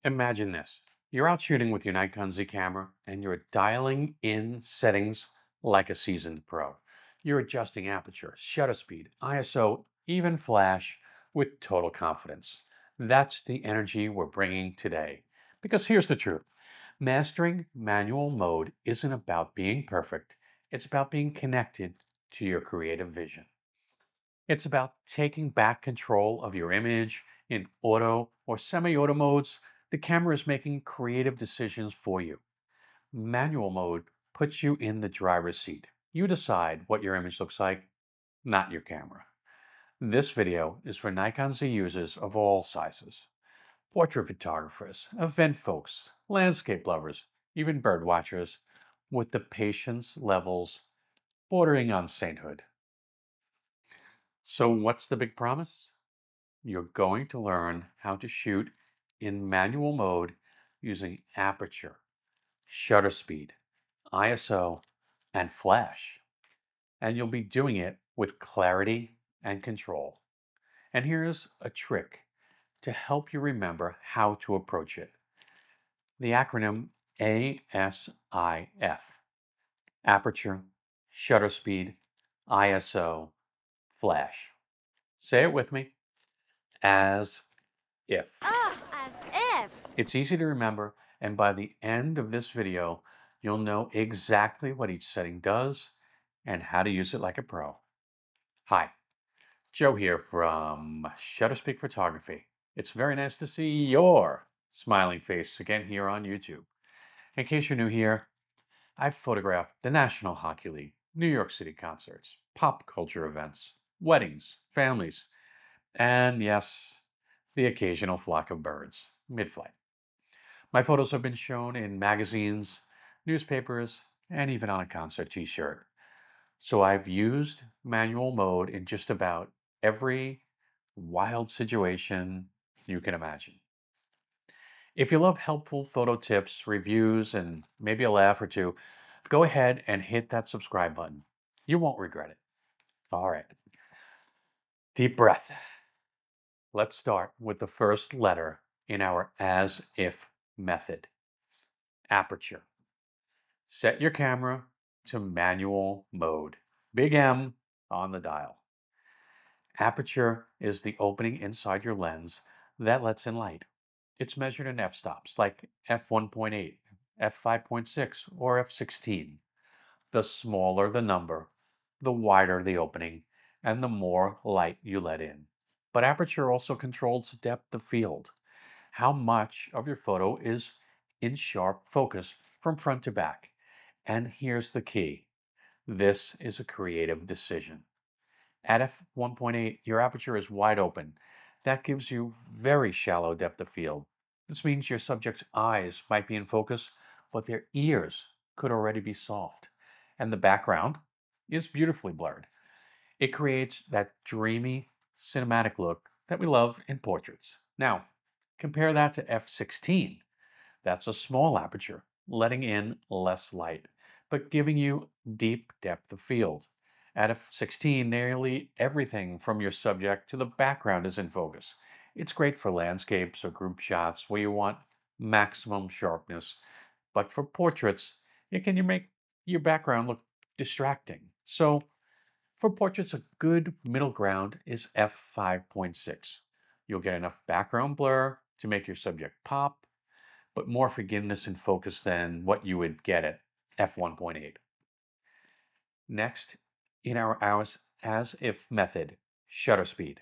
Imagine this. You're out shooting with your Nikon Z camera and you're dialing in settings like a seasoned pro. You're adjusting aperture, shutter speed, ISO, even flash with total confidence. That's the energy we're bringing today. Because here's the truth. Mastering manual mode isn't about being perfect. It's about being connected to your creative vision. It's about taking back control of your image in auto or semi-auto modes. The camera is making creative decisions for you. Manual mode puts you in the driver's seat. You decide what your image looks like, not your camera. This video is for Nikon Z users of all sizes. Portrait photographers, event folks, landscape lovers, even bird watchers, with the patience levels bordering on sainthood. So what's the big promise? You're going to learn how to shoot in manual mode using aperture, shutter speed, ISO, and flash. And you'll be doing it with clarity and control. And here's a trick to help you remember how to approach it. The acronym ASIF, aperture, shutter speed, ISO, flash. Say it with me. As if. As if. It's easy to remember, and by the end of this video, you'll know exactly what each setting does and how to use it like a pro. Hi, Joe here from Shutter Speak Photography. It's very nice to see your smiling face again here on YouTube. In case you're new here, I've photographed the National Hockey League, New York City concerts, pop culture events, weddings, families, and yes, the occasional flock of birds mid-flight. My photos have been shown in magazines, newspapers, and even on a concert t-shirt. So I've used manual mode in just about every wild situation you can imagine. If you love helpful photo tips, reviews, and maybe a laugh or two, go ahead and hit that subscribe button. You won't regret it. All right. Deep breath. Let's start with the first letter in our as if method, aperture. Set your camera to manual mode. Big M on the dial. Aperture is the opening inside your lens that lets in light. It's measured in f-stops like f1.8, f5.6, or f16. The smaller the number, the wider the opening, and the more light you let in. But aperture also controls depth of field. How much of your photo is in sharp focus from front to back. And here's the key. This is a creative decision. At f1.8, your aperture is wide open. That gives you very shallow depth of field. This means your subject's eyes might be in focus, but their ears could already be soft. And the background is beautifully blurred. It creates that dreamy, cinematic look that we love in portraits. Now, compare that to f16. That's a small aperture, letting in less light, but giving you deep depth of field. At f16, nearly everything from your subject to the background is in focus. It's great for landscapes or group shots where you want maximum sharpness, but for portraits, it can make your background look distracting. So for portraits, a good middle ground is f5.6. You'll get enough background blur to make your subject pop, but more forgiveness and focus than what you would get at f1.8. Next, in our as if method, shutter speed.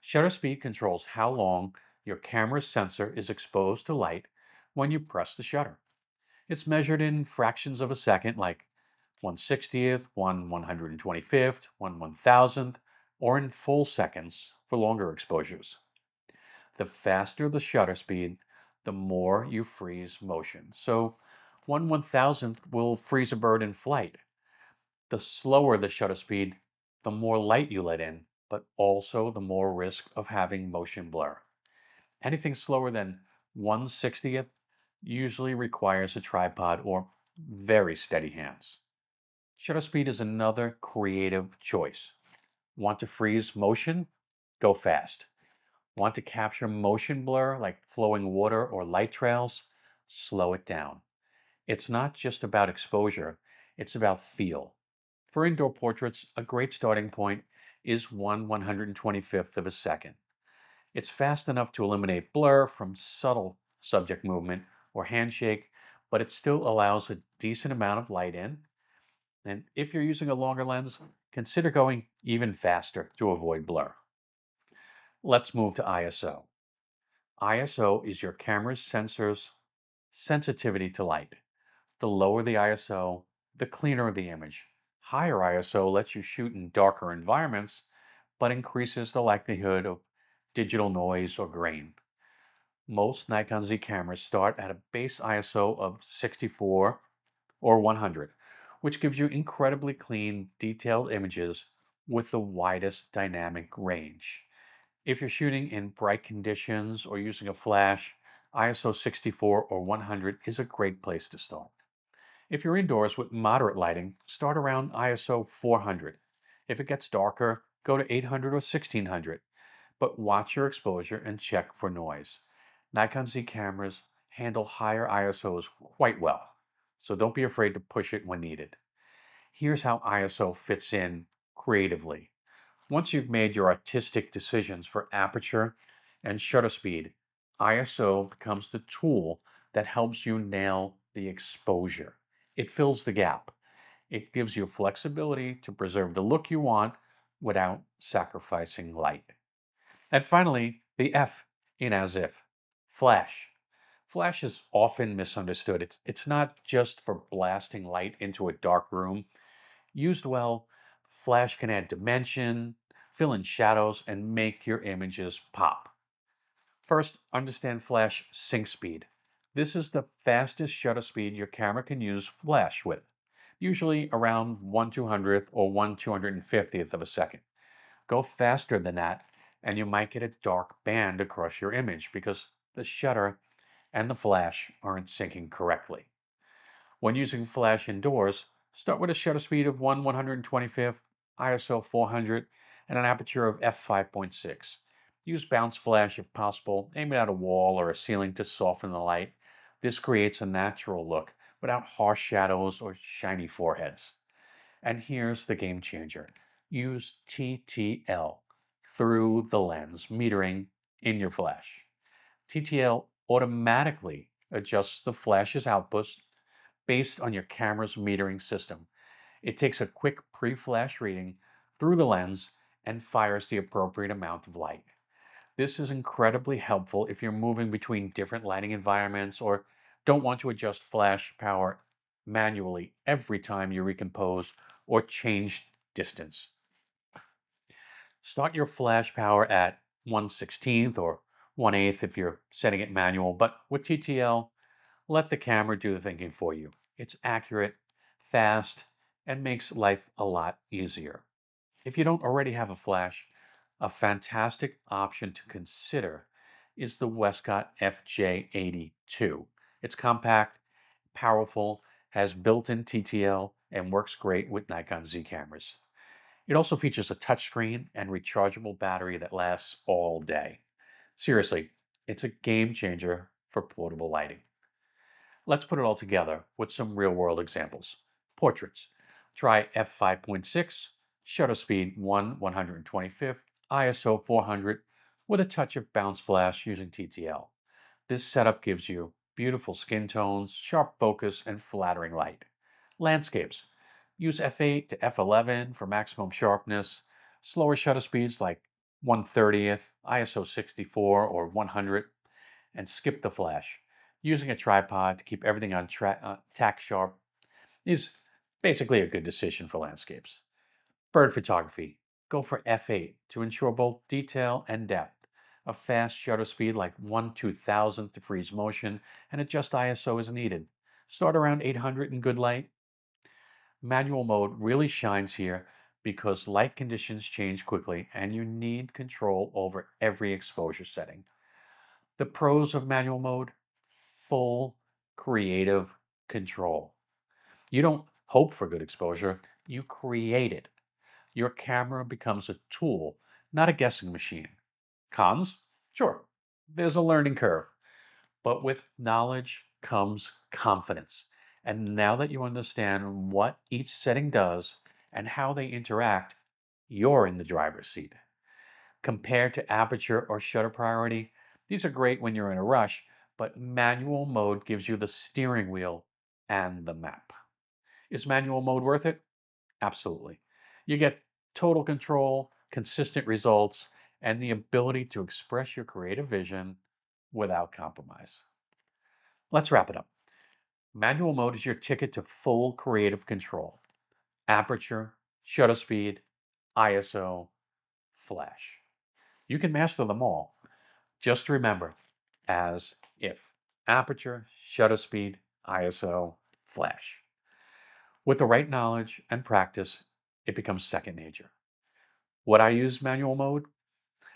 Shutter speed controls how long your camera's sensor is exposed to light when you press the shutter. It's measured in fractions of a second, like 1/60th, 1/125th, 1/1000th, or in full seconds for longer exposures. The faster the shutter speed, the more you freeze motion. So 1/1000th will freeze a bird in flight. The slower the shutter speed, the more light you let in, but also the more risk of having motion blur. Anything slower than 1/60th usually requires a tripod or very steady hands. Shutter speed is another creative choice. Want to freeze motion? Go fast. Want to capture motion blur like flowing water or light trails? Slow it down. It's not just about exposure, it's about feel. For indoor portraits, a great starting point is 1/125th of a second. It's fast enough to eliminate blur from subtle subject movement or handshake, but it still allows a decent amount of light in. And if you're using a longer lens, consider going even faster to avoid blur. Let's move to ISO. ISO is your camera's sensor's sensitivity to light. The lower the ISO, the cleaner the image. Higher ISO lets you shoot in darker environments, but increases the likelihood of digital noise or grain. Most Nikon Z cameras start at a base ISO of 64 or 100, which gives you incredibly clean, detailed images with the widest dynamic range. If you're shooting in bright conditions or using a flash, ISO 64 or 100 is a great place to start. If you're indoors with moderate lighting, start around ISO 400. If it gets darker, go to 800 or 1600, but watch your exposure and check for noise. Nikon Z cameras handle higher ISOs quite well, so don't be afraid to push it when needed. Here's how ISO fits in creatively. Once you've made your artistic decisions for aperture and shutter speed, ISO becomes the tool that helps you nail the exposure. It fills the gap. It gives you flexibility to preserve the look you want without sacrificing light. And finally, the F in ASIF, flash. Flash is often misunderstood. It's not just for blasting light into a dark room. Used well, flash can add dimension, fill in shadows, and make your images pop. First, understand flash sync speed. This is the fastest shutter speed your camera can use flash with, usually around 1/200th or 1/250th of a second. Go faster than that, and you might get a dark band across your image because the shutter and the flash aren't syncing correctly. When using flash indoors, start with a shutter speed of 1/125th, ISO 400, and an aperture of f5.6. Use bounce flash if possible, aim it at a wall or a ceiling to soften the light. This creates a natural look without harsh shadows or shiny foreheads. And here's the game changer. Use TTL through the lens metering in your flash. TTL automatically adjusts the flash's output based on your camera's metering system. It takes a quick pre-flash reading through the lens and fires the appropriate amount of light. This is incredibly helpful if you're moving between different lighting environments or don't want to adjust flash power manually every time you recompose or change distance. Start your flash power at 1/16th or 1/8 if you're setting it manual, but with TTL, let the camera do the thinking for you. It's accurate, fast, and makes life a lot easier. If you don't already have a flash, a fantastic option to consider is the Westcott FJ80 II. It's compact, powerful, has built-in TTL, and works great with Nikon Z cameras. It also features a touchscreen and rechargeable battery that lasts all day. Seriously, it's a game changer for portable lighting. Let's put it all together with some real world examples. Portraits. Try f5.6, shutter speed 1/125th, ISO 400 with a touch of bounce flash using TTL. This setup gives you beautiful skin tones, sharp focus, and flattering light. Landscapes. Use f8 to f11 for maximum sharpness. Slower shutter speeds like 1/30th, ISO 64 or 100, and skip the flash. Using a tripod to keep everything on tack sharp is basically a good decision for landscapes. Bird photography. Go for f8 to ensure both detail and depth. A fast shutter speed like 1/2000th to freeze motion, and adjust ISO as needed. Start around 800 in good light. Manual mode really shines here because light conditions change quickly and you need control over every exposure setting. The pros of manual mode: full creative control. You don't hope for good exposure, you create it. Your camera becomes a tool, not a guessing machine. Cons? Sure, there's a learning curve, but with knowledge comes confidence. And now that you understand what each setting does and how they interact, you're in the driver's seat. Compared to aperture or shutter priority, these are great when you're in a rush, but manual mode gives you the steering wheel and the map. Is manual mode worth it? Absolutely. You get total control, consistent results, and the ability to express your creative vision without compromise. Let's wrap it up. Manual mode is your ticket to full creative control. Aperture, shutter speed, ISO, flash. You can master them all. Just remember, as if aperture, shutter speed, ISO, flash. With the right knowledge and practice, it becomes second nature. Would I use manual mode?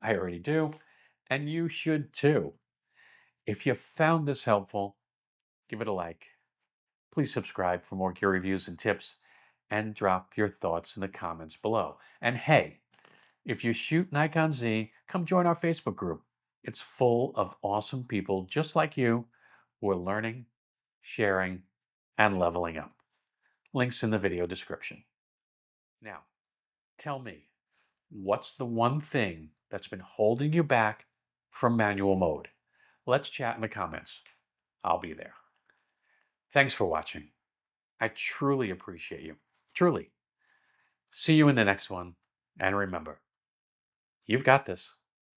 I already do, and you should too. If you found this helpful, give it a like. Please subscribe for more gear reviews and tips, and drop your thoughts in the comments below. And hey, if you shoot Nikon Z, come join our Facebook group. It's full of awesome people just like you who are learning, sharing, and leveling up. Links in the video description. Now, tell me, what's the one thing that's been holding you back from manual mode? Let's chat in the comments. I'll be there. Thanks for watching. I truly appreciate you. Truly. See you in the next one. And remember, you've got this.